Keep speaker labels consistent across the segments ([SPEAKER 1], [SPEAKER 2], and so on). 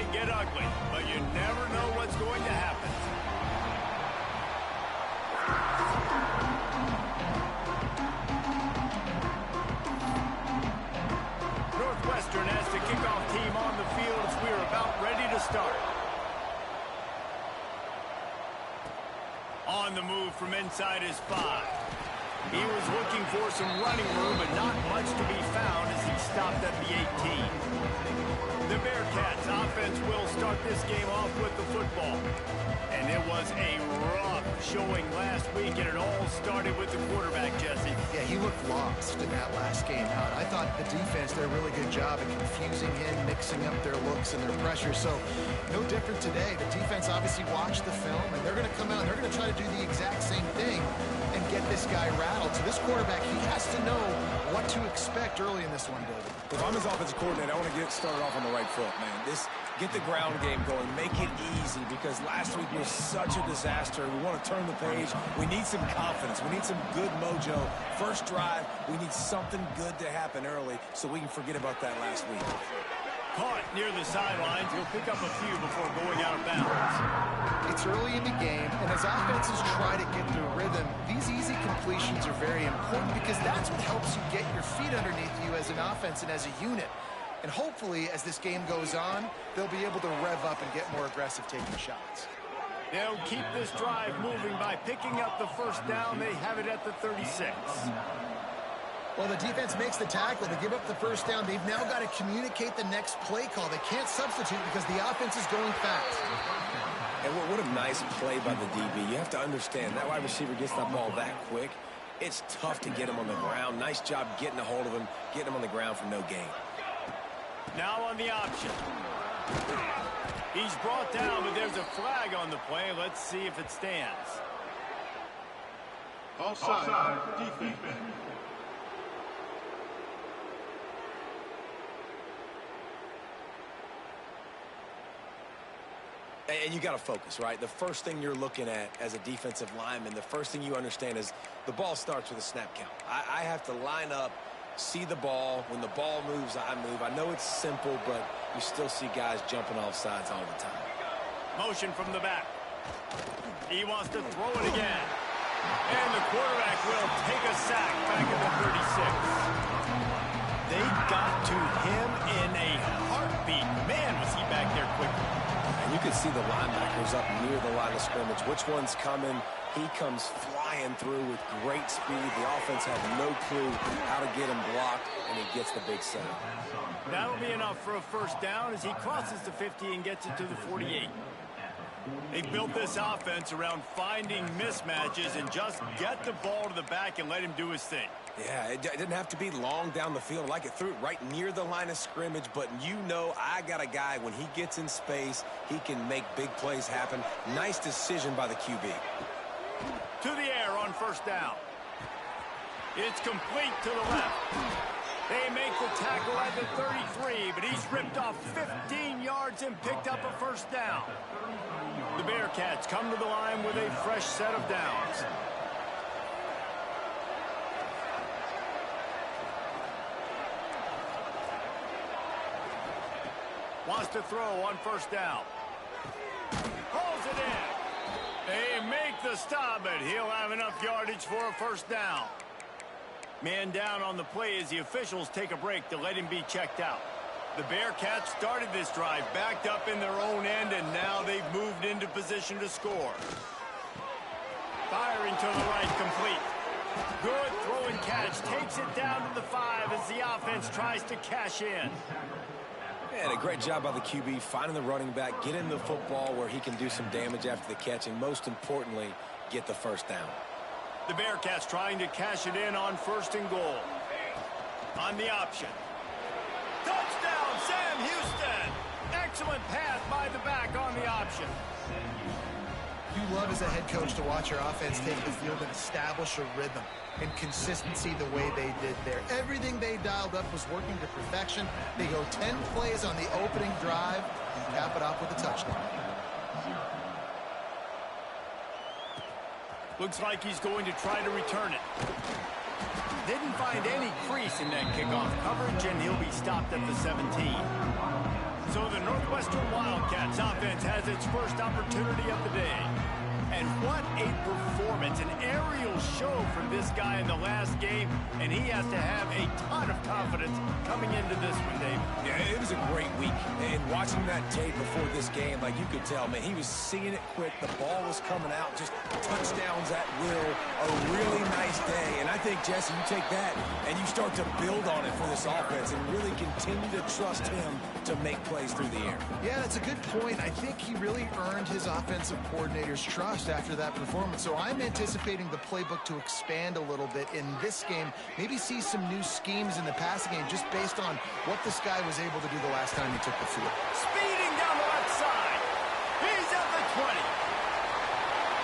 [SPEAKER 1] might get ugly, but you never know what's going to happen. Northwestern has the kickoff team on the field as we're about ready to start. On the move from inside his 5. He was looking for some running room, but not much to be found as he stopped at the 18. The Bearcats offense will start this game off with the football. And it was a rough showing last week, and it all started with the quarterback, Jesse.
[SPEAKER 2] Yeah, he looked lost in that last game out. I thought the defense did a really good job of confusing him, mixing up their looks and their pressure. So no different today. The defense obviously watched the film, and they're going to come out and they're going to try to do the exact same thing and get this guy rattled. So this quarterback, he has to know what to expect early in this one, David.
[SPEAKER 3] If I'm his offensive coordinator, I want to get started off on the right foot, man. Get the ground game going. Make it easy because last week was such a disaster. We want to turn the page. We need some confidence. We need some good mojo. First drive, we need something good to happen early so we can forget about that last week.
[SPEAKER 1] Caught near the sidelines. He'll pick up a few before going out of bounds.
[SPEAKER 2] It's early in the game, and as offenses try to get their rhythm, these easy completions are very important because that's what helps you get your feet underneath you as an offense and as a unit. And hopefully, as this game goes on, they'll be able to rev up and get more aggressive taking shots.
[SPEAKER 1] They'll keep this drive moving by picking up the first down. They have it at the 36.
[SPEAKER 2] Well, the defense makes the tackle. They give up the first down. They've now got to communicate the next play call. They can't substitute because the offense is going fast.
[SPEAKER 3] And what a nice play by the DB. You have to understand, that wide receiver gets that ball that quick. It's tough to get him on the ground. Nice job getting a hold of him, getting him on the ground for no gain.
[SPEAKER 1] Now on the option. He's brought down, but there's a flag on the play. Let's see if it stands.
[SPEAKER 4] Offside, defense.
[SPEAKER 3] And you got to focus, right? The first thing you're looking at as a defensive lineman, the first thing you understand is the ball starts with a snap count. I have to line up, see the ball. When the ball moves, I move. I know it's simple, but you still see guys jumping off sides all the time.
[SPEAKER 1] Motion from the back. He wants to throw it again. And the quarterback will take a sack back at the 36. They got to him in a heartbeat. Man, was he back there quickly.
[SPEAKER 3] And you can see the linebackers up near the line of scrimmage. Which one's coming? He comes flying through with great speed. The offense had no clue how to get him blocked, and he gets the big sack.
[SPEAKER 1] That'll be enough for a first down as he crosses the 50 and gets it to the 48. They built this offense around finding mismatches and just get the ball to the back and let him do his thing.
[SPEAKER 3] Yeah, it didn't have to be long down the field. Like it threw it right near the line of scrimmage, but you know I got a guy, when he gets in space, he can make big plays happen. Nice decision by the QB.
[SPEAKER 1] To the air on first down. It's complete to the left. They make the tackle at the 33, but he's ripped off 15 yards and picked up a first down. The Bearcats come to the line with a fresh set of downs. Wants to throw on first down. Pulls it in. They make the stop, but he'll have enough yardage for a first down. Man down on the play as the officials take a break to let him be checked out. The Bearcats started this drive backed up in their own end, and now they've moved into position to score. Firing to the right, complete. Good throw and catch. Takes it down to the 5 as the offense tries to cash in.
[SPEAKER 3] And a great job by the QB finding the running back, getting the football where he can do some damage after the catch, and most importantly, get the first down.
[SPEAKER 1] The Bearcats trying to cash it in on first and goal. On the option. Touchdown, Sam Houston! Excellent pass by the back on the option.
[SPEAKER 2] You love as a head coach to watch your offense take the field and establish a rhythm and consistency the way they did there. Everything they dialed up was working to perfection. They go 10 plays on the opening drive and cap it off with a touchdown.
[SPEAKER 1] Looks like he's going to try to return it. Didn't find any crease in that kickoff coverage, and he'll be stopped at the 17. So the Northwestern Wildcats offense has its first opportunity of the day. And what a performance, an aerial show from this guy in the last game, and he has to have a ton of confidence coming into this one, Dave.
[SPEAKER 3] Yeah, it was a great week. And watching that tape before this game, like you could tell, man, he was seeing it quick. The ball was coming out, just touchdowns at will. A really nice day. And I think, Jesse, you take that and you start to build on it for this offense and really continue to trust him to make plays through the air.
[SPEAKER 2] Yeah, that's a good point. I think he really earned his offensive coordinator's trust after that performance. So I'm anticipating the playbook to expand a little bit in this game. Maybe see some new schemes in the passing game just based on what this guy was able to do the last time he took the field.
[SPEAKER 1] Speeding down the left side. He's at the 20.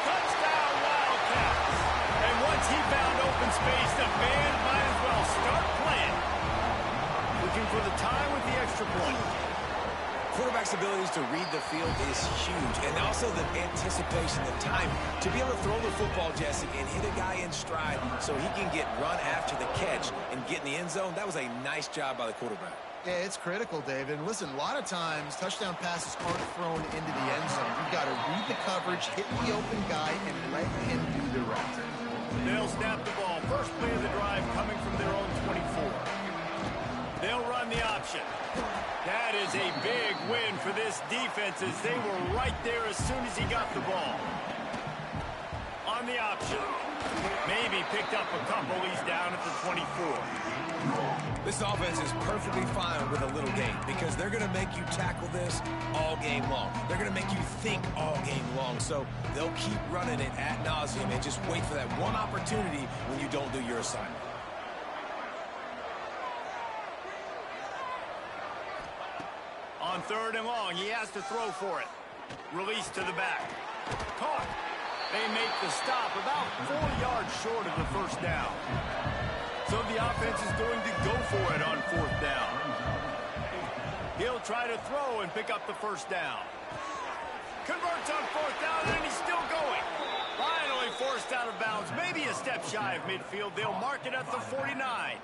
[SPEAKER 1] Touchdown Wildcats. And once he found open space, the band might as well start playing. Looking for the time with the extra point.
[SPEAKER 3] Quarterback's abilities to read the field is huge, and also the anticipation, the time to be able to throw the football, Jesse, and hit a guy in stride so he can get run after the catch and get in the end zone. That was a nice job by the quarterback.
[SPEAKER 2] Yeah, it's critical, David. And listen, a lot of times touchdown passes aren't thrown into the end zone. You've got to read the coverage, hit the open guy, and let him do the rest.
[SPEAKER 1] They'll snap the ball. First play of the drive coming from their own 24. They'll run the option. That is a big win for this defense as they were right there as soon as he got the ball. On the option. Maybe picked up a couple. He's down at the 24.
[SPEAKER 3] This offense is perfectly fine with a little game because they're going to make you tackle this all game long. They're going to make you think all game long. So they'll keep running it ad nauseum and just wait for that one opportunity when you don't do your assignment.
[SPEAKER 1] On 3rd and long, he has to throw for it. Release to the back. Caught. They make the stop about 4 yards short of the first down. So the offense is going to go for it on 4th down. He'll try to throw and pick up the first down. Converts on 4th down, and he's still going. Finally forced out of bounds, maybe a step shy of midfield. They'll mark it at the 49.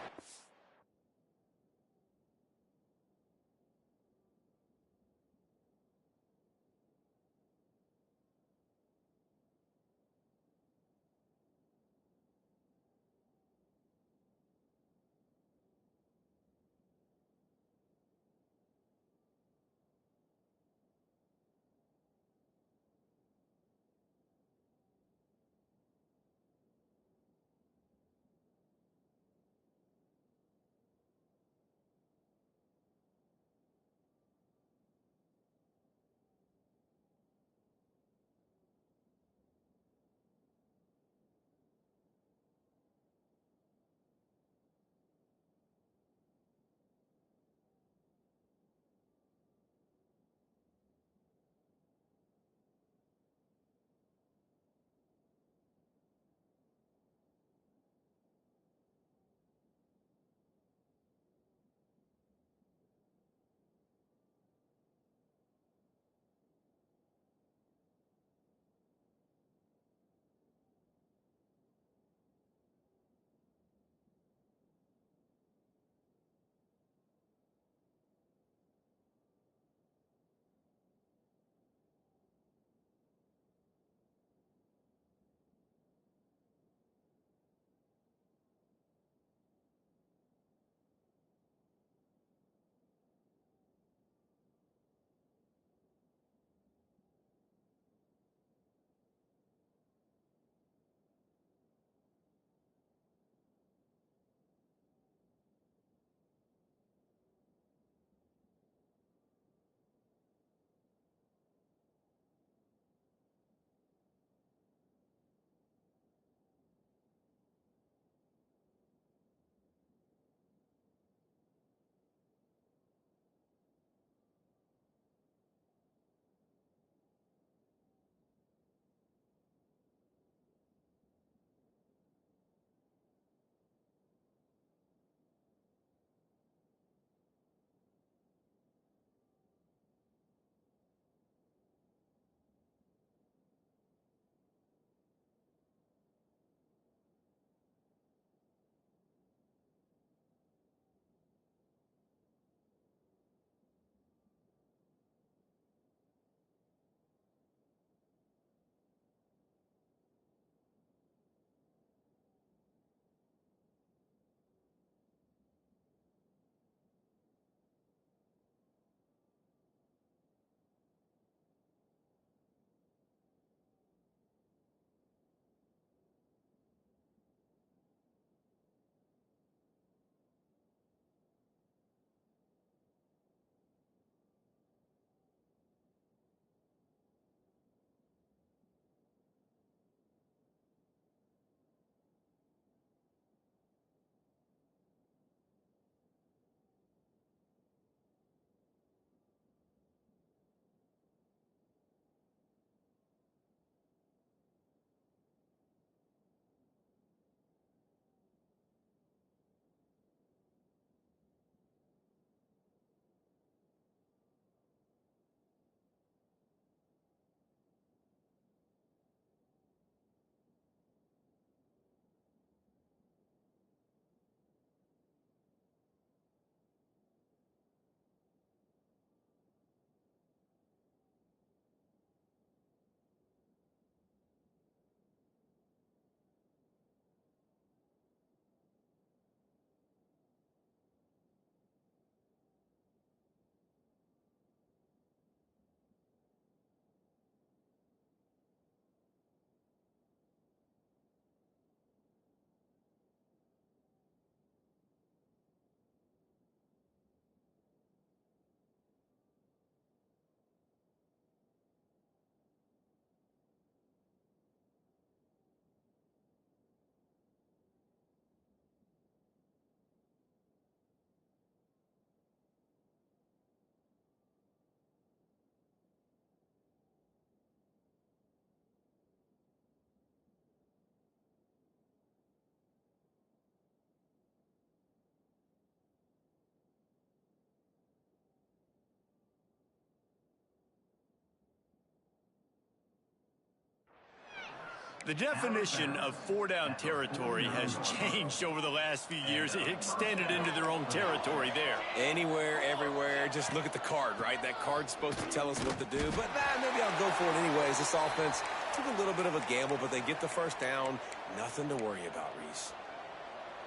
[SPEAKER 1] The definition of four-down territory has changed over the last few years. It extended into their own territory there.
[SPEAKER 3] Anywhere, everywhere. Just look at the card, right? That card's supposed to tell us what to do. But maybe I'll go for it anyways. This offense took a little bit of a gamble, but they get the first down. Nothing to worry about, Reese.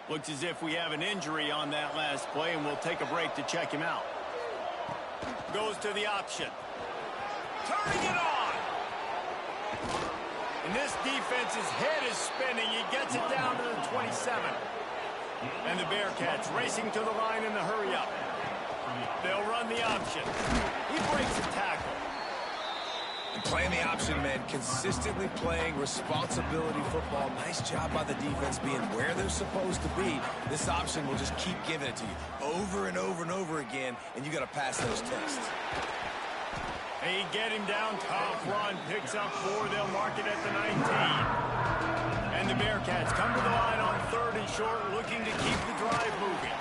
[SPEAKER 1] Looks as if we have an injury on that last play, and we'll take a break to check him out. Goes to the option. Turning it on. And this defense's head is spinning. He gets it down to the 27. And the Bearcats racing to the line in the hurry up. They'll run the option. He breaks a tackle.
[SPEAKER 3] And playing the option, man, consistently playing responsibility football. Nice job by the defense being where they're supposed to be. This option will just keep giving it to you over and over and over again, and you got to pass those tests.
[SPEAKER 1] They get him down, tough run, picks up 4, they'll mark it at the 19. And the Bearcats come to the line on 3rd and short, looking to keep the drive moving.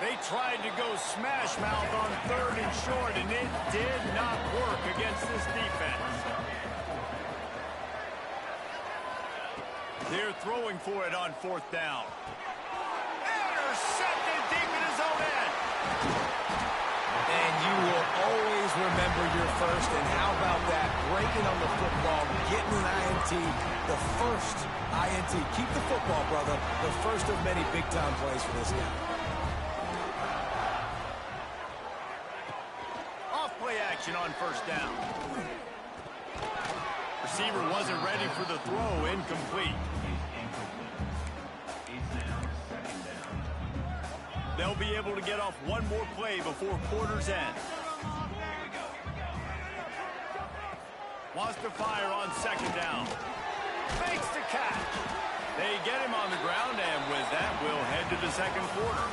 [SPEAKER 1] They tried to go smash mouth on 3rd and short, and it did not work against this defense. They're throwing for it on 4th down. Intercepted deep in his own end.
[SPEAKER 3] And you will always remember your first. And how about that? Breaking on the football, getting an INT, the first INT. Keep the football, brother. The first of many big-time plays for this guy.
[SPEAKER 1] Off-play action on 1st down. Receiver wasn't ready for the throw, incomplete. They'll be able to get off one more play before quarter's end. Wants to fire on 2nd down. Fakes the catch. They get him on the ground, and with that, we'll head to the 2nd quarter.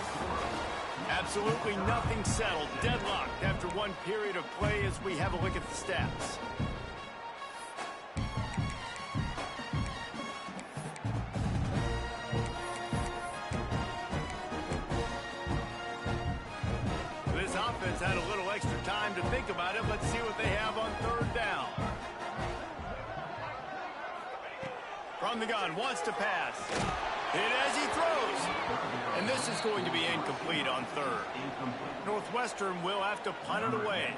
[SPEAKER 1] Absolutely nothing settled. Deadlocked after one period of play as we have a look at the stats. Had a little extra time to think about it. Let's see what they have on 3rd down. From the gun, wants to pass. Hit as he throws. And this is going to be incomplete on 3rd. Northwestern will have to punt it away.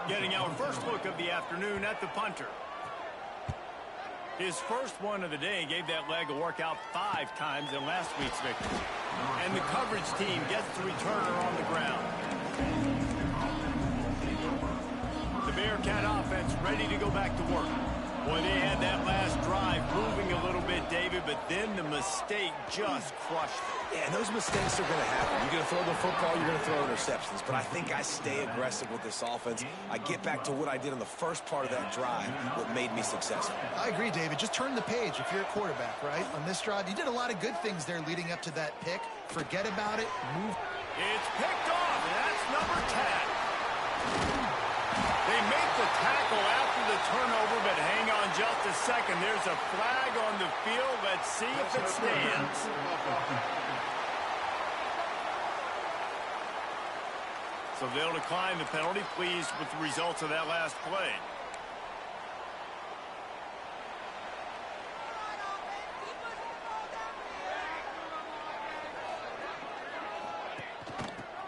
[SPEAKER 1] Getting our first look of the afternoon at the punter. His first one of the day gave that leg a workout 5 times in last week's victory. And the coverage team gets the returner on the ground. The Bearcat offense ready to go back to work. Boy, they had that last drive moving a little bit, David, but then the mistake just crushed them.
[SPEAKER 3] Yeah, and those mistakes are going to happen. You're going to throw the football, you're going to throw interceptions. But I think I stay aggressive with this offense. I get back to what I did in the first part of that drive, what made me successful.
[SPEAKER 2] I agree, David. Just turn the page if you're a quarterback, right? On this drive, you did a lot of good things there leading up to that pick. Forget about it. Move.
[SPEAKER 1] It's picked off, and that's number 10. They make the tackle after the turnover, but hang on just a second. There's a flag on the field. Let's see if it stands. So they'll decline the penalty. Pleased with the results of that last play.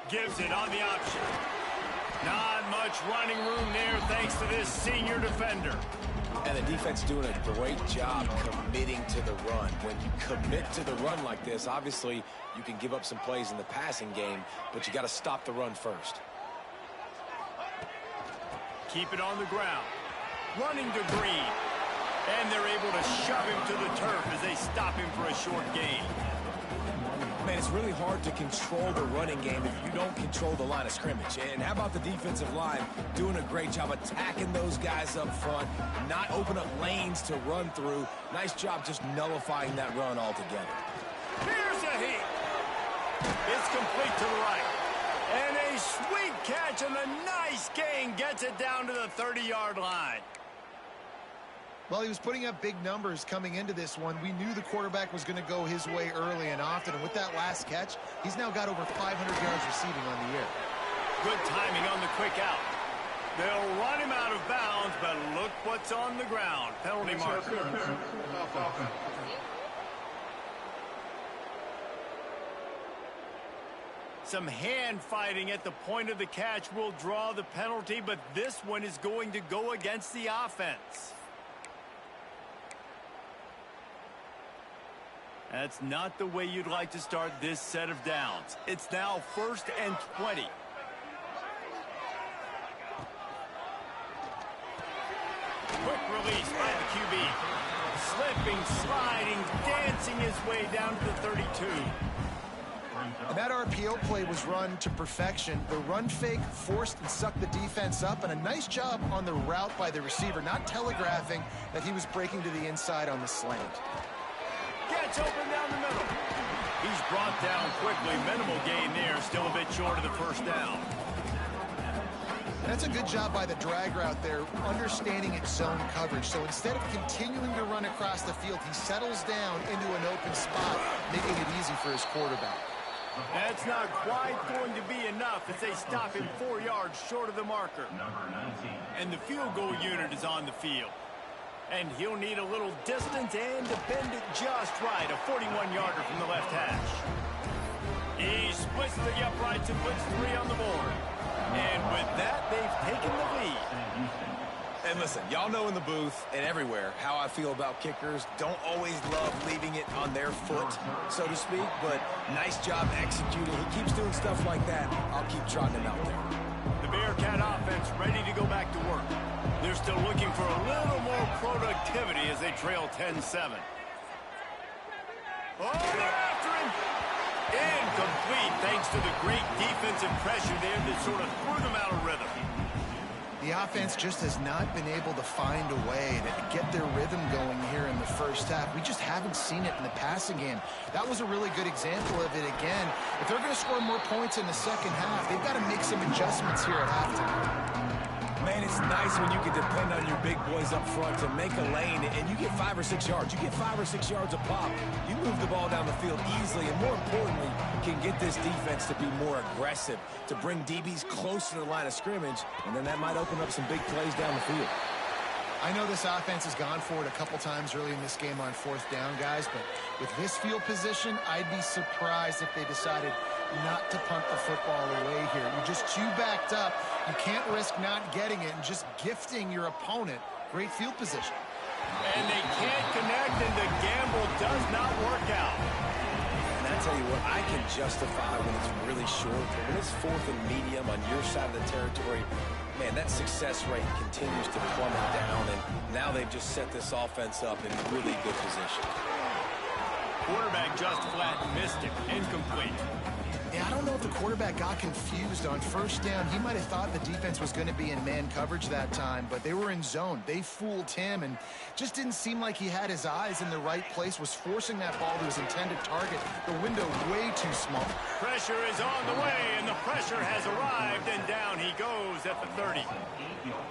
[SPEAKER 1] Gives it on the option. Not much running room there thanks to this senior defender.
[SPEAKER 3] And the defense doing a great job committing to the run. When you commit to the run like this, obviously you can give up some plays in the passing game, but you got to stop the run first.
[SPEAKER 1] Keep it on the ground. Running to Green. And they're able to shove him to the turf as they stop him for a short gain.
[SPEAKER 3] Man, it's really hard to control the running game if you don't control the line of scrimmage. And how about the defensive line doing a great job attacking those guys up front, not open up lanes to run through. Nice job just nullifying that run altogether.
[SPEAKER 1] Here's a heat. It's complete to the right. And a sweet catch and a nice gain gets it down to the 30-yard line.
[SPEAKER 2] Well, he was putting up big numbers coming into this one. We knew the quarterback was going to go his way early and often. And with that last catch, he's now got over 500 yards receiving on the year.
[SPEAKER 1] Good timing on the quick out. They'll run him out of bounds, but look what's on the ground. Penalty marker. Some hand fighting at the point of the catch will draw the penalty, but this one is going to go against the offense. That's not the way you'd like to start this set of downs. It's now 1st and 20. Quick release by the QB. Slipping, sliding, dancing his way down to the 32.
[SPEAKER 2] And that RPO play was run to perfection. The run fake forced and sucked the defense up, and a nice job on the route by the receiver, not telegraphing that he was breaking to the inside on the slant.
[SPEAKER 1] Gets open down the middle. He's brought down quickly. Minimal gain there. Still a bit short of the first down.
[SPEAKER 2] That's a good job by the drag route there, understanding its zone coverage. So instead of continuing to run across the field, he settles down into an open spot, making it easy for his quarterback.
[SPEAKER 1] That's not quite going to be enough as they stop him 4 yards short of the marker. And the field goal unit is on the field. And he'll need a little distance and to bend it just right. A 41-yarder from the left hash. He splits the uprights and puts 3 on the board. And with that, they've taken the lead.
[SPEAKER 3] And listen, y'all know in the booth and everywhere how I feel about kickers. Don't always love leaving it on their foot, so to speak, but nice job executing. He keeps doing stuff like that. I'll keep trotting him out there.
[SPEAKER 1] The Bearcat offense ready to go back to work. They're still looking for a little more productivity as they trail 10-7. Oh, they're after him. Incomplete thanks to the great defensive pressure there that sort of threw them out of rhythm.
[SPEAKER 2] The offense just has not been able to find a way to get their rhythm going here in the first half. We just haven't seen it in the passing game. That was a really good example of it again. If they're going to score more points in the second half, they've got to make some adjustments here at halftime.
[SPEAKER 3] Man, it's nice when you can depend on your big boys up front to make a lane, and you get 5 or 6 yards. You get 5 or 6 yards a pop. You move the ball down the field easily, and more importantly, can get this defense to be more aggressive, to bring DBs closer to the line of scrimmage, and then that might open up some big plays down the field.
[SPEAKER 2] I know this offense has gone for it a couple times early in this game on 4th down, guys, but with this field position, I'd be surprised if they decided not to punt the football away here. You're just too backed up. You can't risk not getting it and just gifting your opponent great field position.
[SPEAKER 1] And they can't connect, and the gamble does not work out.
[SPEAKER 3] And I tell you what, I can justify when it's really short, but when it's 4th and medium on your side of the territory, man, that success rate continues to plummet down, and now they've just set this offense up in really good position.
[SPEAKER 1] Quarterback just flat missed it. Incomplete.
[SPEAKER 2] Yeah, I don't know if the quarterback got confused on 1st down. He might have thought the defense was going to be in man coverage that time, but they were in zone. They fooled him and just didn't seem like he had his eyes in the right place, was forcing that ball to his intended target. The window way too small.
[SPEAKER 1] Pressure is on the way, and the pressure has arrived, and down he goes at the 30.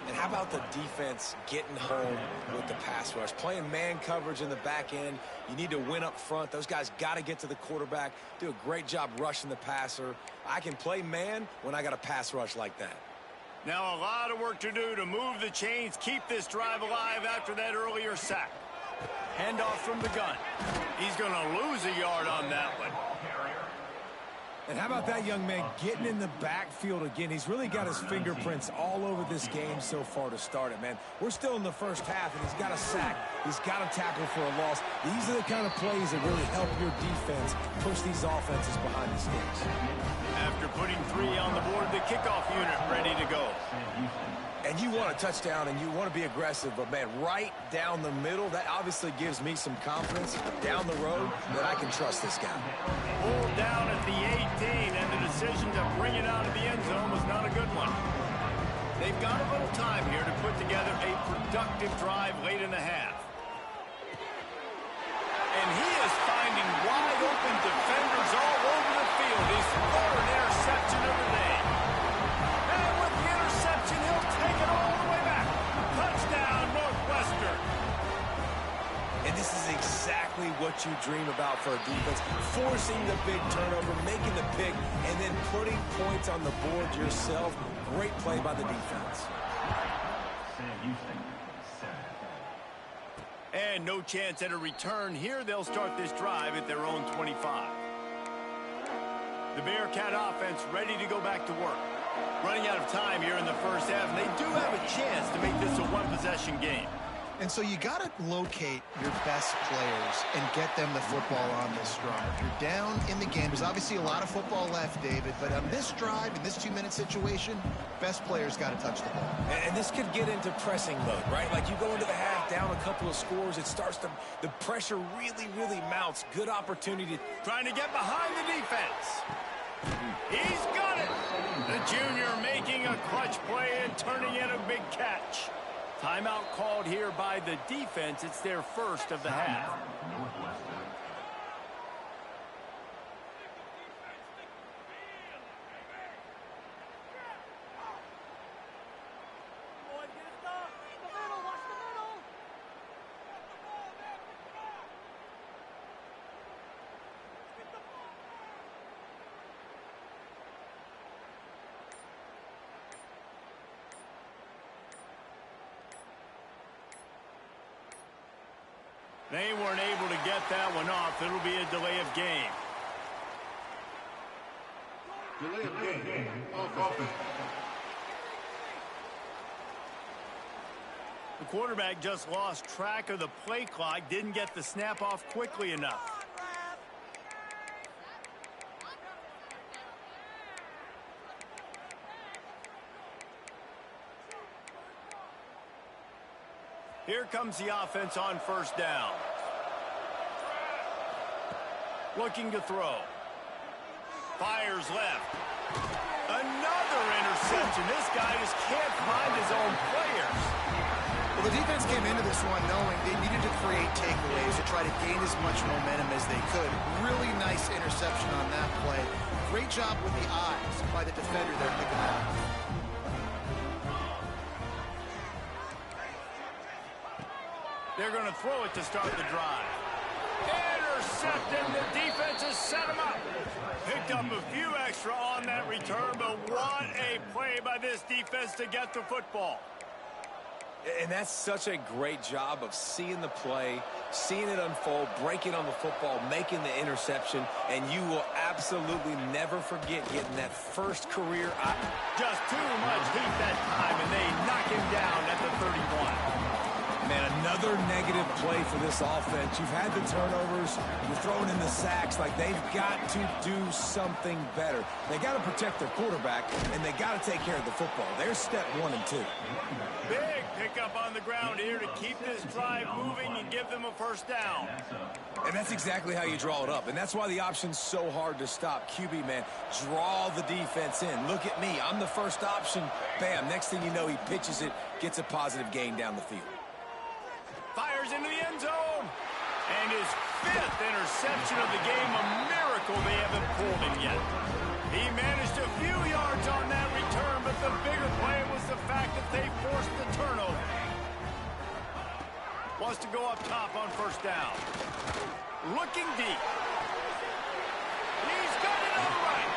[SPEAKER 3] And how about the defense getting home with the pass rush? Playing man coverage in the back end. You need to win up front. Those guys got to get to the quarterback, do a great job rushing the passer. I can play man when I got a pass rush like that.
[SPEAKER 1] Now a lot of work to do to move the chains, keep this drive alive after that earlier sack. Handoff from the gun. He's going to lose a yard on that one.
[SPEAKER 3] And how about that young man getting in the backfield again? He's really got his fingerprints all over this game so far to start it, man. We're still in the first half, and he's got a sack. He's got a tackle for a loss. These are the kind of plays that really help your defense push these offenses behind the sticks.
[SPEAKER 1] After putting 3 on the board, the kickoff unit ready to go.
[SPEAKER 3] And you want a touchdown, and you want to be aggressive, but, man, right down the middle, that obviously gives me some confidence down the road that I can trust this guy.
[SPEAKER 1] Pulled down at the 18, and the decision to bring it out of the end zone was not a good one. They've got a little time here to put together a productive drive late in the half. And he is finding wide open defenders all over the field. He's scored an interception of the day. And with the interception, he'll take it all the way back. Touchdown, Northwestern.
[SPEAKER 3] And this is exactly what you dream about for a defense. Forcing the big turnover, making the pick, and then putting points on the board yourself. Great play by the defense.
[SPEAKER 1] And no chance at a return here. They'll start this drive at their own 25. The Bearcat offense ready to go back to work. Running out of time here in the first half, and they do have a chance to make this a one-possession game.
[SPEAKER 2] And so you got to locate your best players and get them the football on this drive. You're down in the game. There's obviously a lot of football left, David, but on this drive, in this 2-minute situation, best players got to touch the ball.
[SPEAKER 3] And this could get into pressing mode, right? Like you go into the half, down a couple of scores, it starts to, the pressure really, really mounts. Good opportunity.
[SPEAKER 1] Trying to get behind the defense. He's got it. The junior making a clutch play and turning in a big catch. Timeout called here by the defense. It's their first of the half. They weren't able to get that one off. It'll be a delay of game.
[SPEAKER 4] Delay of game. Offense.
[SPEAKER 1] The quarterback just lost track of the play clock. Didn't get the snap off quickly enough. Here comes the offense on first down. Looking to throw. Fires left. Another interception. This guy just can't find his own players.
[SPEAKER 2] Well, the defense came into this one knowing they needed to create takeaways to try to gain as much momentum as they could. Really nice interception on that play. Great job with the eyes by the defender there picking that up.
[SPEAKER 1] They're going to throw it to start the drive. Intercepted. The defense has set him up. Picked up a few extra on that return, but what a play by this defense to get the football.
[SPEAKER 3] And that's such a great job of seeing the play, seeing it unfold, breaking on the football, making the interception, and you will absolutely never forget getting that first career.
[SPEAKER 1] Just too much heat that time, and they knock him down at the 31.
[SPEAKER 3] Man, another negative play for this offense. You've had the turnovers. You're throwing in the sacks. Like, they've got to do something better. They got to protect their quarterback, and they got to take care of the football. There's step 1 and 2.
[SPEAKER 1] Big pickup on the ground here to keep this drive moving and give them a first down.
[SPEAKER 3] And that's exactly how you draw it up. And that's why the option's so hard to stop. QB, man, draw the defense in. Look at me. I'm the first option. Bam. Next thing you know, he pitches it, gets a positive gain down the field.
[SPEAKER 1] Fires into the end zone. And his 5th interception of the game. A miracle they haven't pulled him yet. He managed a few yards on that return, but the bigger play was the fact that they forced the turnover. Wants to go up top on first down. Looking deep. He's got it all right.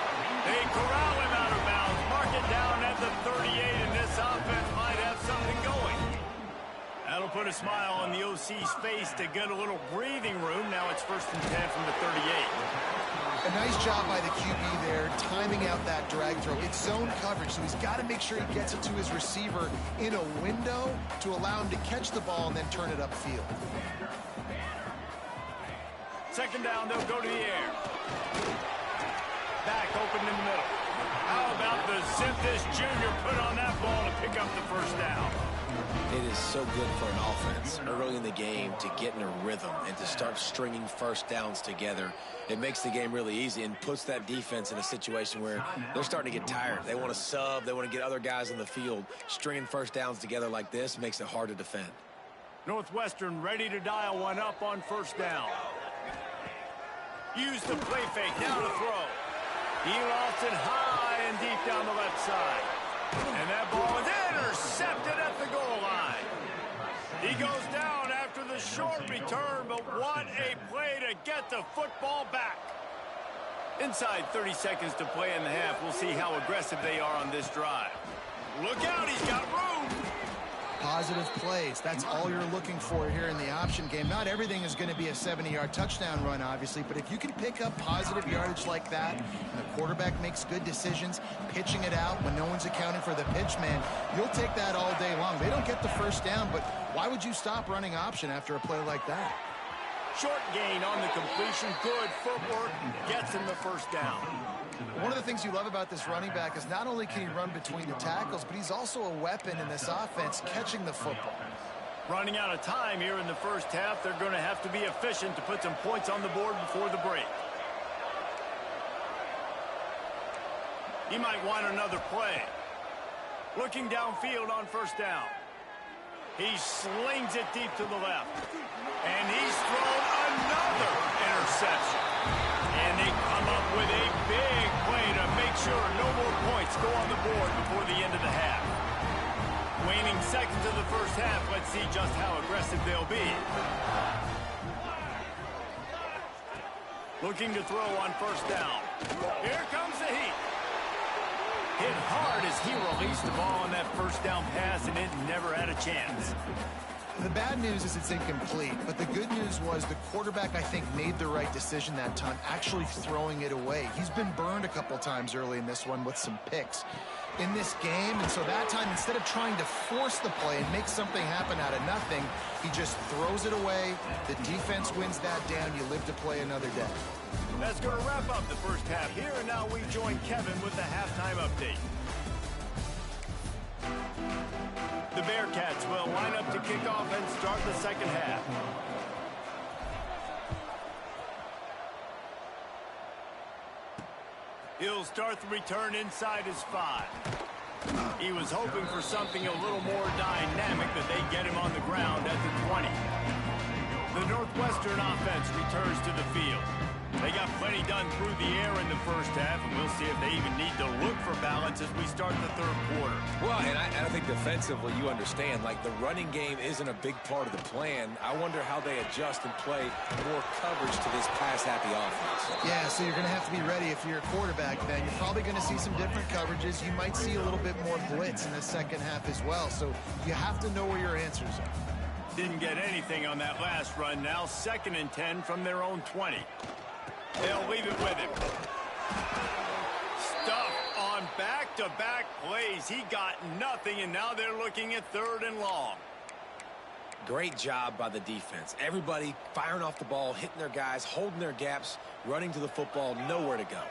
[SPEAKER 1] They corral him out of bounds. Mark it down at the 38, and this offense might have something going. That'll put a smile on the OC's face to get a little breathing room. Now it's 1st and 10 from the 38.
[SPEAKER 2] A nice job by the QB there, timing out that drag throw. It's zone coverage, so he's got to make sure he gets it to his receiver in a window to allow him to catch the ball and then turn it upfield.
[SPEAKER 1] 2nd down, they'll go to the air. Back open in the middle. How about the zip this junior put on that ball to pick up the first down?
[SPEAKER 5] It is so good for an offense early in the game to get in a rhythm and to start stringing first downs together. It makes the game really easy and puts that defense in a situation where they're starting to get tired. They want to sub. They want to get other guys on the field. Stringing first downs together like this makes it hard to defend.
[SPEAKER 1] Northwestern ready to dial one up on first down. Use the play fake. Now to throw. He lost it high and deep down the left side. And that ball is intercepted at the goal line. He goes down after the short return, but what a play to get the football back. Inside 30 seconds to play in the half. We'll see how aggressive they are on this drive. Look out, he's got room.
[SPEAKER 2] positive plays. That's all you're looking for here in the option game. Not everything is going to be a 70-yard touchdown run, obviously, but if you can pick up positive yardage like that, and the quarterback makes good decisions, pitching it out when no one's accounting for the pitch man, you'll take that all day long. They don't get the first down, but why would you stop running option after a play like that?
[SPEAKER 1] Short gain on the completion. Good footwork. Gets him the first down.
[SPEAKER 2] One of the things you love about this running back is not only can he run between the tackles, but he's also a weapon in this offense catching the football.
[SPEAKER 1] Running out of time here in the first half. They're going to have to be efficient to put some points on the board before the break. He might want another play. Looking downfield on first down. He slings it deep to the left. And he's thrown another interception. And they come up with a big play to make sure no more points go on the board before the end of the half. Waning seconds of the first half. Let's see just how aggressive they'll be. Looking to throw on first down. Here comes the heat. Hit hard as he released the ball on that first down pass, and it never had a chance.
[SPEAKER 2] The bad news is it's incomplete, but the good news was the quarterback, I think, made the right decision that time, actually throwing it away. He's been burned a couple times early in this one with some picks in this game, and so that time, instead of trying to force the play and make something happen out of nothing, he just throws it away. The defense wins that down. You live to play another day.
[SPEAKER 1] That's going to wrap up the first half here, and now we join Kevin with the halftime update. The Bearcats will line up to kick off and start the second half. He'll start the return inside his 5. He was hoping for something a little more dynamic, but they get him on the ground at the 20. The Northwestern offense returns to the field. They got plenty done through the air in the first half, and we'll see if they even need to look for balance as we start the third quarter.
[SPEAKER 3] Well, and I think defensively, you understand, like the running game isn't a big part of the plan. I wonder how they adjust and play more coverage to this pass-happy offense.
[SPEAKER 2] Yeah, so you're going to have to be ready if you're a quarterback, then. You're probably going to see some different coverages. You might see a little bit more blitz in the second half as well, so you have to know where your answers are.
[SPEAKER 1] Didn't get anything on that last run. Now 2nd and 10 from their own 20. They'll leave it with him. Stuffed on back-to-back plays. He got nothing, and now they're looking at 3rd and long.
[SPEAKER 5] Great job by the defense. Everybody firing off the ball, hitting their guys, holding their gaps, running to the football, nowhere to go.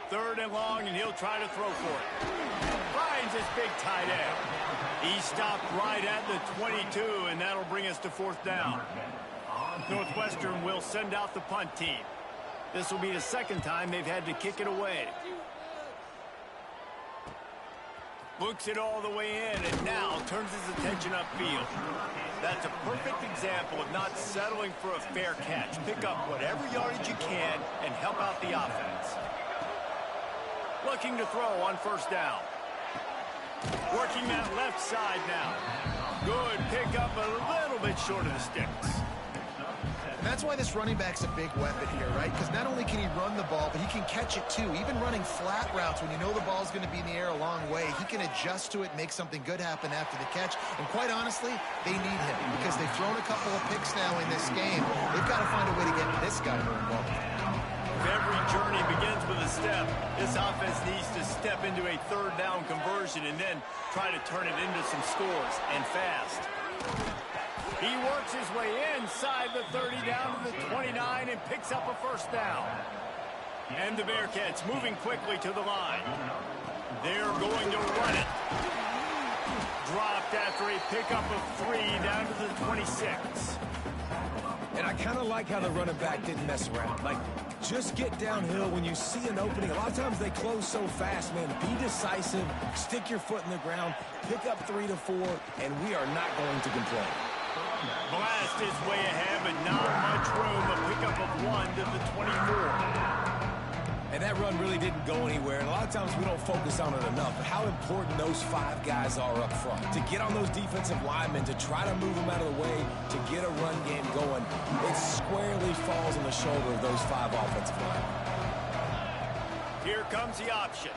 [SPEAKER 1] 3rd and long, and he'll try to throw for it. Finds his big tight end. He stopped right at the 22, and that'll bring us to 4th down. Northwestern will send out the punt team. This will be the 2nd time they've had to kick it away. Looks it all the way in, and now turns his attention upfield. That's a perfect example of not settling for a fair catch. Pick up whatever yardage you can and help out the offense. Looking to throw on first down. Working that left side now. Good pickup, a little bit short of the sticks.
[SPEAKER 2] And that's why this running back's a big weapon here, right? Because not only can he run the ball, but he can catch it too. Even running flat routes when you know the ball's going to be in the air a long way, he can adjust to it, make something good happen after the catch. And quite honestly, they need him because they've thrown a couple of picks now in this game. They've got to find a way to get this guy more involved.
[SPEAKER 1] If every journey begins with a step, this offense needs to step into a 3rd down conversion and then try to turn it into some scores, and fast. He works his way inside the 30 down to the 29 and picks up a 1st down. And the Bearcats moving quickly to the line. They're going to run it. Dropped after a pickup of 3 down to the 26.
[SPEAKER 3] And I kind of like how the running back didn't mess around. Like, just get downhill when you see an opening. A lot of times they close so fast, man. Be decisive, stick your foot in the ground, pick up 3 to 4, and we are not going to complain.
[SPEAKER 1] Blast his way ahead, but not much room. A pickup of 1 to the 24.
[SPEAKER 3] And that run really didn't go anywhere. And a lot of times we don't focus on it enough. But how important those 5 guys are up front. To get on those defensive linemen, to try to move them out of the way, to get a run game going. It squarely falls on the shoulder of those 5 offensive linemen. Here
[SPEAKER 1] comes the option.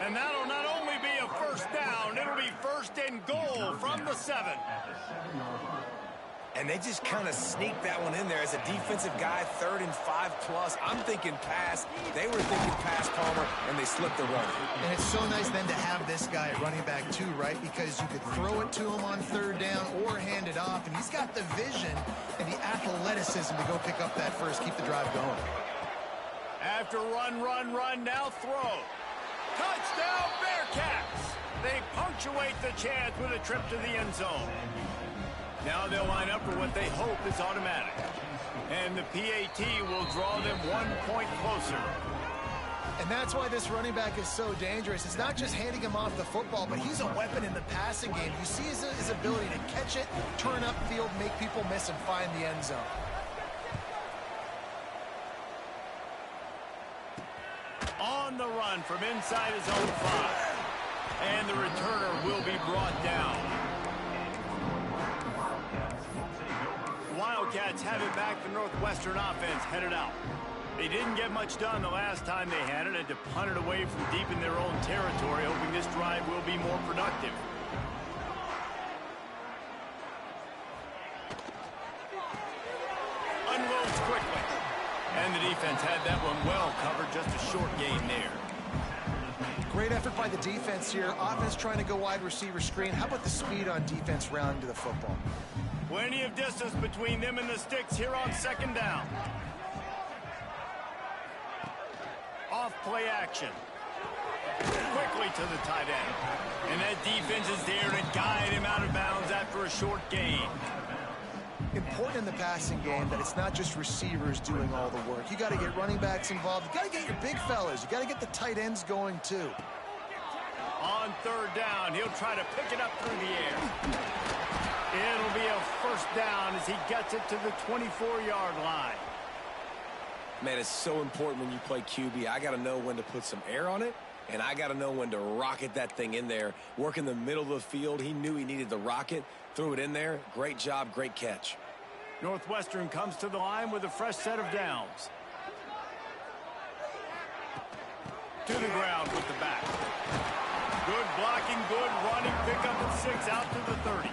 [SPEAKER 1] And that'll not only be a 1st first down. It'll be first and goal from the 7.
[SPEAKER 3] And they just kind of sneaked that one in there as a defensive guy, 3rd and 5+. I'm thinking pass. They were thinking pass, Palmer, and they slipped the run.
[SPEAKER 2] And it's so nice then to have this guy at running back too, right? Because you could throw it to him on 3rd down or hand it off, and he's got the vision and the athleticism to go pick up that first, keep the drive going.
[SPEAKER 1] After run, now throw. Touchdown, Bearcats! They punctuate the chance with a trip to the end zone. Now they'll line up for what they hope is automatic. And the PAT will draw them 1 point closer.
[SPEAKER 2] And that's why this running back is so dangerous. It's not just handing him off the football, but he's a weapon in the passing game. You see his ability to catch it, turn upfield, make people miss, and find the end zone.
[SPEAKER 1] On the run from inside his own 5. And the returner will be brought down. Wildcats have it back. The Northwestern offense headed out. They didn't get much done the last time they had it, and to punt it away from deep in their own territory, hoping this drive will be more productive. Unloads quickly. And the defense had that one well covered, just a short gain there.
[SPEAKER 2] Great effort by the defense here. Offense trying to go wide receiver screen. How about the speed on defense rounding to the football?
[SPEAKER 1] Plenty of distance between them and the sticks here on 2nd down. Off play action. Quickly to the tight end. And that defense is there to guide him out of bounds after a short gain.
[SPEAKER 2] Important in the passing game that it's not just receivers doing all the work. You got to get running backs involved. You got to get your big fellas. You got to get the tight ends going too.
[SPEAKER 1] On 3rd down, he'll try to pick it up through the air. It'll be a first down as he gets it to the 24-yard line.
[SPEAKER 3] Man, it's so important when you play QB. I got to know when to put some air on it, and I got to know when to rocket that thing in there. Work in the middle of the field. He knew he needed the rocket, threw it in there. Great job, great catch.
[SPEAKER 1] Northwestern comes to the line with a fresh set of downs. To the ground with the back. Good blocking, good running, pick up at 6, out to the 30.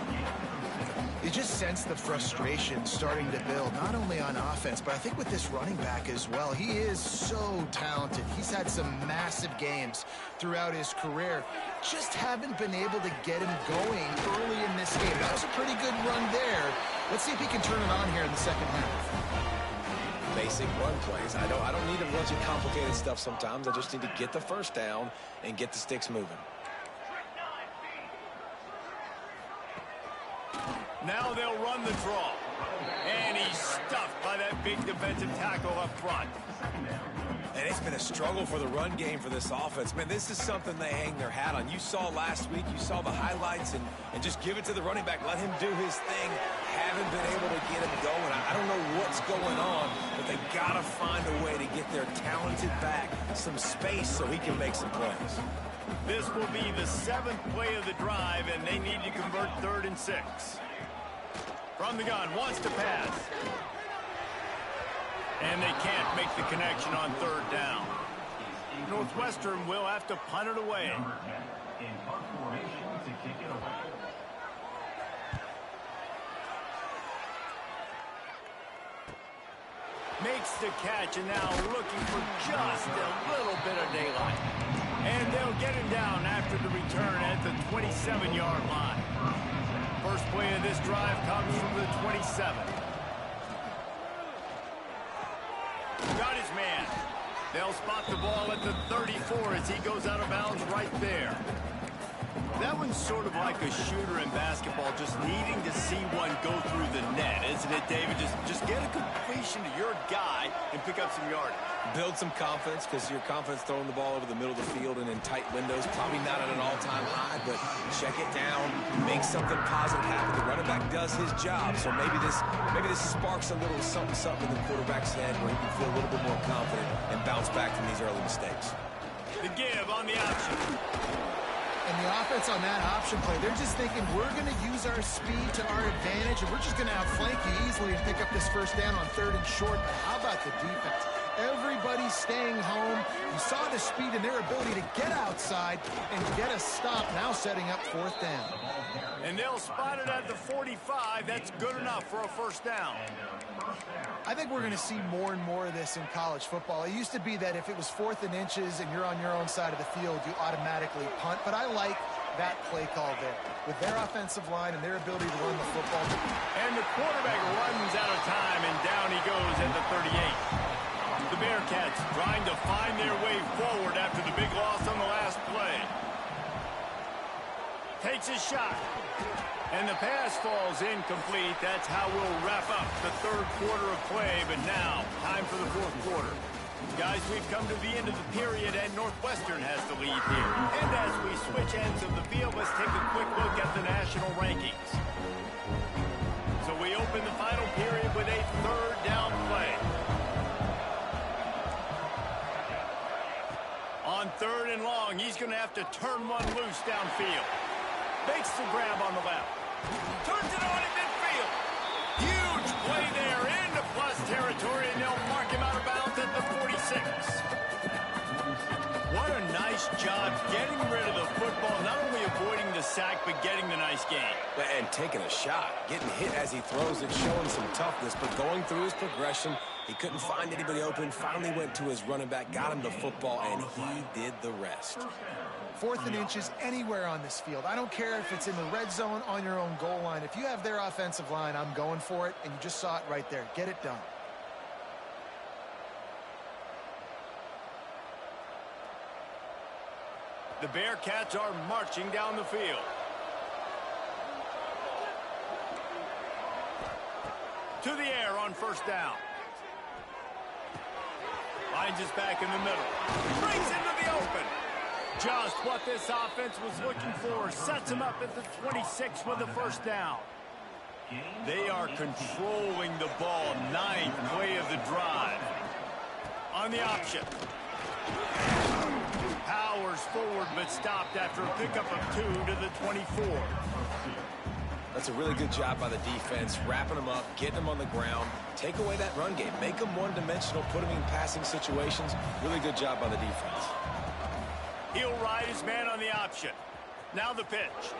[SPEAKER 2] You just sense the frustration starting to build, not only on offense, but I think with this running back as well. He is so talented. He's had some massive games throughout his career. Just haven't been able to get him going early in this game. That was a pretty good run there. Let's see if he can turn it on here in the 2nd half.
[SPEAKER 3] Basic run plays. I don't need a bunch of complicated stuff sometimes. I just need to get the first down and get the sticks moving.
[SPEAKER 1] Now they'll run the draw. And he's stuffed by that big defensive tackle up front.
[SPEAKER 3] And it's been a struggle for the run game for this offense. Man, this is something they hang their hat on. You saw last week, you saw the highlights, and just give it to the running back. Let him do his thing. Haven't been able to get him going. I don't know what's going on, but they got to find a way to get their talented back some space so he can make some plays.
[SPEAKER 1] This will be the 7th play of the drive, and they need to convert 3rd and 6. From the gun, wants to pass. And they can't make the connection on 3rd down. Northwestern will have to punt it away. Makes the catch, and now looking for just a little bit of daylight. And they'll get him down after the return at the 27-yard line. First play of this drive comes from the 27. Got his man. They'll spot the ball at the 34 as he goes out of bounds right there. That one's sort of like a shooter in basketball, just needing to see one go through the net, isn't it, David? Just get a completion to your guy and pick up some yardage.
[SPEAKER 3] Build some confidence, because your confidence throwing the ball over the middle of the field and in tight windows, probably not at an all-time high, but check it down, make something positive happen. The running back does his job, so maybe this sparks a little something in the quarterback's head where he can feel a little bit more confident and bounce back from these early mistakes.
[SPEAKER 1] The give on the option.
[SPEAKER 2] And the offense on that option play, they're just thinking we're going to use our speed to our advantage, and we're just going to outflank you easily and pick up this first down on 3rd and short. But how about the defense? Everybody's staying home. You saw the speed and their ability to get outside and get a stop, now setting up 4th down.
[SPEAKER 1] And they'll spot it at the 45. That's good enough for a first down.
[SPEAKER 2] I think we're going to see more and more of this in college football. It used to be that if it was 4th and inches and you're on your own side of the field, you automatically punt. But I like that play call there. With their offensive line and their ability to run the football.
[SPEAKER 1] And the quarterback runs out of time, and down he goes at the 38. The Bearcats trying to find their way forward after the big loss on the last play. Takes a shot. And the pass falls incomplete. That's how we'll wrap up the 3rd quarter of play. But now, time for the 4th quarter. Guys, we've come to the end of the period, and Northwestern has the lead here. And as we switch ends of the field, let's take a quick look at the national rankings. So we open the final period with a 3rd down play. On 3rd and long, he's going to have to turn one loose downfield. Makes the grab on the left. Turns it on in midfield. Huge play there into plus territory, and they'll mark him out of bounds at the 46. What a nice job getting rid of the football, not only avoiding the sack, but getting the nice gain.
[SPEAKER 5] And taking a shot, getting hit as he throws it, showing some toughness, but going through his progression, he couldn't find anybody open, finally went to his running back, got him the football, and he did the rest.
[SPEAKER 2] 4th and inches anywhere on this field. I don't care if it's in the red zone, on your own goal line. If you have their offensive line, I'm going for it, and you just saw it right there. Get it done.
[SPEAKER 1] The Bearcats are marching down the field. To the air on 1st down. Finds his back in the middle. Breaks into the open. Just what this offense was looking for. Sets him up at the 26 with the 1st down. They are controlling the ball. 9th play of the drive. On the option. Powers forward, but stopped after a pickup of 2 to the 24.
[SPEAKER 5] That's a really good job by the defense, wrapping them up, getting them on the ground, take away that run game, make them one-dimensional, put them in passing situations. Really good job by the defense.
[SPEAKER 1] He'll ride his man on the option. Now the pitch.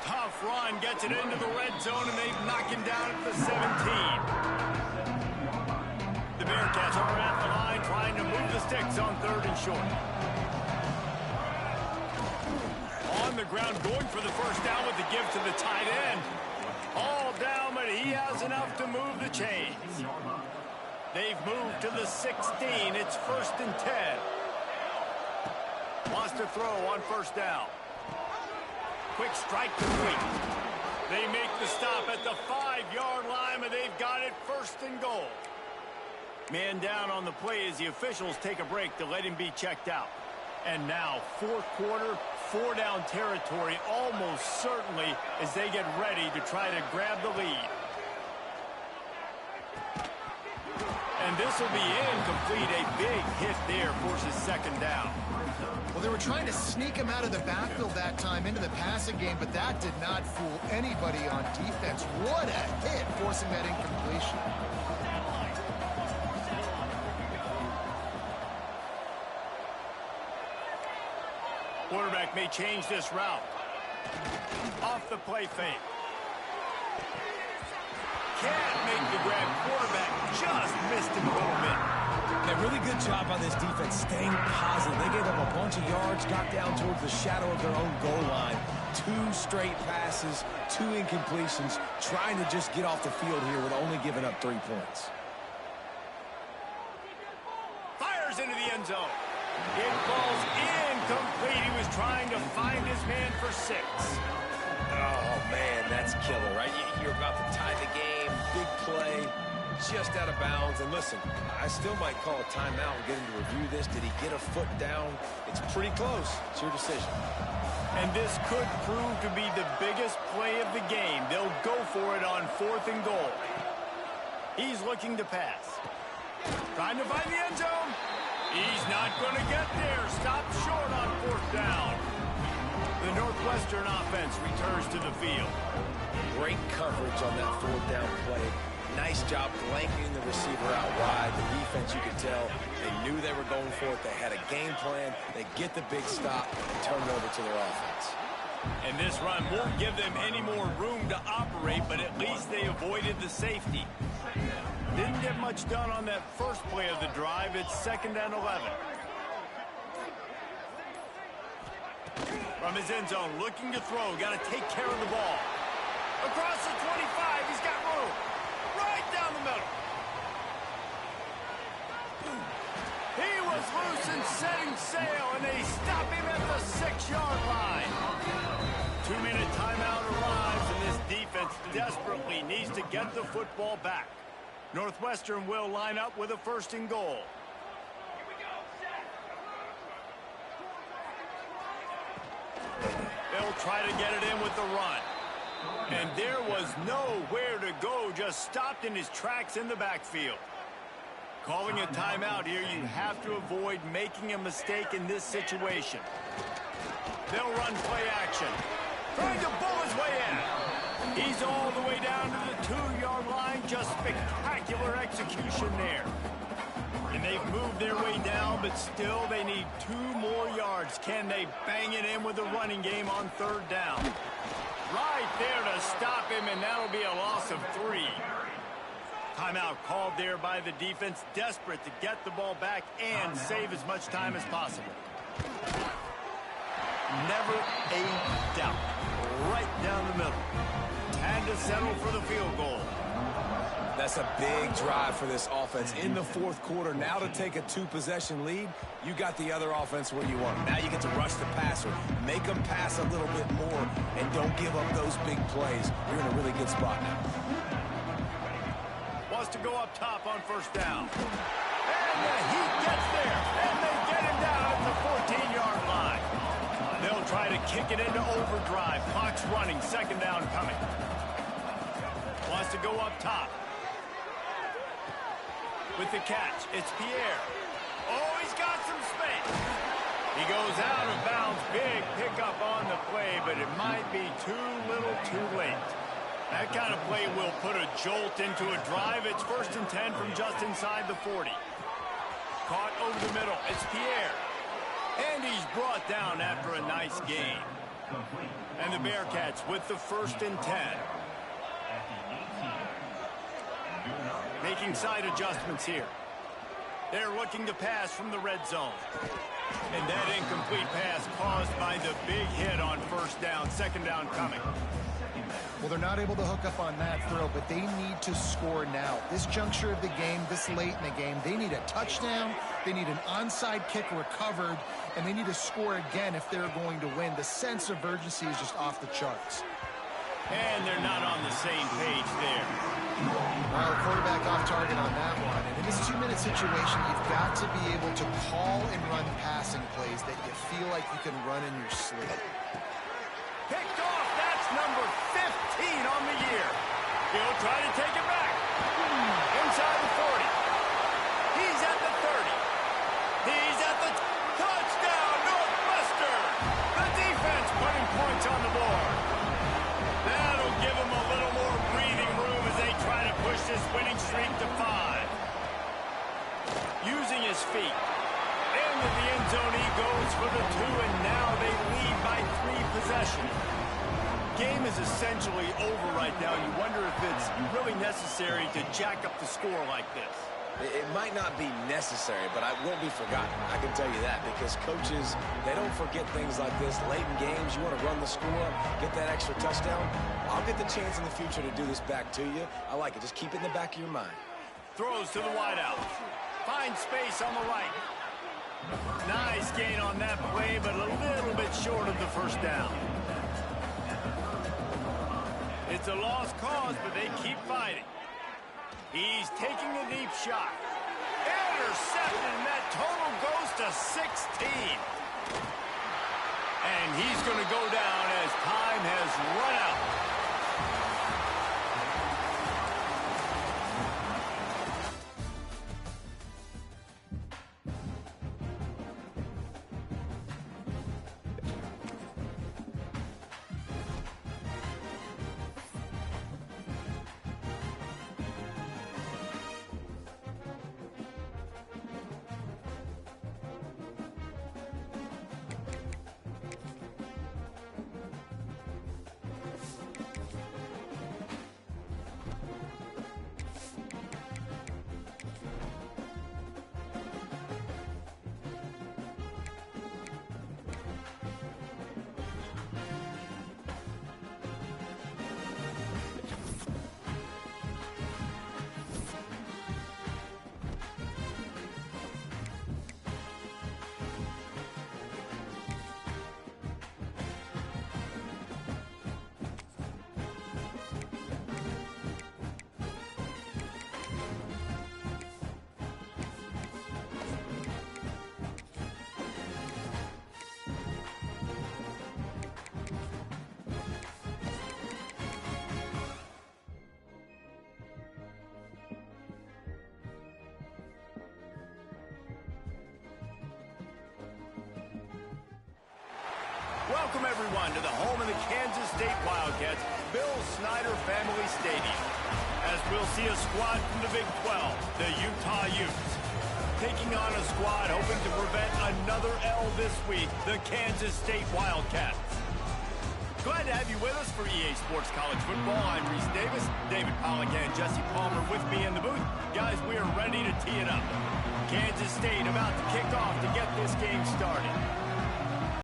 [SPEAKER 1] Tough run, gets it into the red zone, and they knock him down at the 17. The Bearcats are at the line trying to move the sticks on 3rd and short. On the ground, going for the 1st down with the give to the tight end. All down, but he has enough to move the chains. They've moved to the 16. It's 1st and 10. Wants to throw on 1st down. Quick strike complete. They make the stop at the 5-yard line, but they've got it 1st and goal. Man down on the play as the officials take a break to let him be checked out. And now, 4th quarter, 4-down territory almost certainly as they get ready to try to grab the lead. And this will be incomplete. A big hit there forces 2nd down.
[SPEAKER 2] Well, they were trying to sneak him out of the backfield that time into the passing game, but that did not fool anybody on defense. What a hit, forcing that incompletion.
[SPEAKER 1] Quarterback may change this route. Off the play fake. Can't make the grab. Quarterback just missed him a little bit.
[SPEAKER 3] A really good job on this defense staying positive. They gave up a bunch of yards, got down towards the shadow of their own goal line. 2 straight passes, 2 incompletions, trying to just get off the field here with only giving up 3 points.
[SPEAKER 1] Fires into the end zone. It falls incomplete. He was trying to find his man for 6.
[SPEAKER 5] Oh, man, that's killer, right? You're about to tie the game, big play, just out of bounds. And listen, I still might call a timeout and get him to review this. Did he get a foot down? It's pretty close. It's your decision.
[SPEAKER 1] And this could prove to be the biggest play of the game. They'll go for it on 4th and goal. He's looking to pass. Trying to find the end zone. He's not going to get there. Stop short on 4th down. The Northwestern offense returns to the field.
[SPEAKER 5] Great coverage on that 4th down play. Nice job blanketing the receiver out wide. The defense, you could tell, they knew they were going for it. They had a game plan. They get the big stop and turn it over to their offense.
[SPEAKER 1] And this run won't give them any more room to operate, but at least they avoided the safety. Didn't get much done on that first play of the drive. It's 2nd and 11. From his end zone, looking to throw. Got to take care of the ball. Across the 25, he's got room. Right down the middle. He was loose and setting sail, and they stop him at the 6-yard line. 2-minute timeout arrives, and this defense desperately needs to get the football back. Northwestern will line up with a 1st and goal. They'll try to get it in with the run. And there was nowhere to go, just stopped in his tracks in the backfield. Calling a timeout here, you have to avoid making a mistake in this situation. They'll run play action. Trying to bull his way in. He's all the way down to the 2-yard line. Just spectacular execution there. And they've moved their way down, but still they need 2 more yards. Can they bang it in with the running game on 3rd down? Right there to stop him, and that'll be a loss of 3. Timeout called there by the defense, desperate to get the ball back and save as much time as possible. Never a doubt. Right down the middle. Had to settle for the field goal.
[SPEAKER 3] That's a big drive for this offense in the 4th quarter. Now to take a 2-possession lead, you got the other offense where you want them. Now you get to rush the passer, make them pass a little bit more, and don't give up those big plays. You're in a really good spot now.
[SPEAKER 1] Wants to go up top on 1st down. And the Heat gets there, and they get him down at the 14-yard line. They'll try to kick it into overdrive. Clock's running, 2nd down coming. Wants to go up top. With the catch, it's Pierre. Oh, he's got some space. He goes out of bounds. Big pickup on the play, but it might be too little too late. That kind of play will put a jolt into a drive. It's 1st and 10 from just inside the 40. Caught over the middle. It's Pierre. And he's brought down after a nice gain. And the Bearcats with the 1st and 10. Making side adjustments here. They're looking to pass from the red zone. And that incomplete pass caused by the big hit on 1st down. 2nd down coming.
[SPEAKER 2] Well, they're not able to hook up on that throw, but they need to score now. This juncture of the game, this late in the game, they need a touchdown, they need an onside kick recovered, and they need to score again if they're going to win. The sense of urgency is just off the charts.
[SPEAKER 1] And they're not on the same page there.
[SPEAKER 2] Well, the quarterback off target on that one. And in this 2-minute situation, you've got to be able to call and run passing plays that you feel like you can run in your sleep.
[SPEAKER 1] Picked off. That's number 15 on the year. He'll try to take it back. Inside the 40. He's at the 30. He's at the touchdown, Northwestern. The defense putting points on the board. That'll give him a little more breathing room as they try to push this winning streak to 5. Using his feet. Into the end zone he goes for the 2, and now they lead by 3 possessions. Game is essentially over right now. You wonder if it's really necessary to jack up the score like this.
[SPEAKER 5] It might not be necessary, but it won't be forgotten. I can tell you that, because coaches, they don't forget things like this. Late in games, you want to run the score, get that extra touchdown. I'll get the chance in the future to do this back to you. I like it. Just keep it in the back of your mind.
[SPEAKER 1] Throws to the wideout. Finds space on the right. Nice gain on that play, but a little bit short of the 1st down. It's a lost cause, but they keep fighting. He's taking a deep shot. Intercepted, and that total goes to 16. And he's going to go down as time has run out. Welcome, everyone, to the home of the Kansas State Wildcats, Bill Snyder Family Stadium. As we'll see a squad from the Big 12, the Utah Utes, taking on a squad hoping to prevent another L this week, the Kansas State Wildcats. Glad to have you with us for EA Sports College Football. I'm Reese Davis, David Pollack and Jesse Palmer with me in the booth. Guys, we are ready to tee it up. Kansas State about to kick off to get this game started.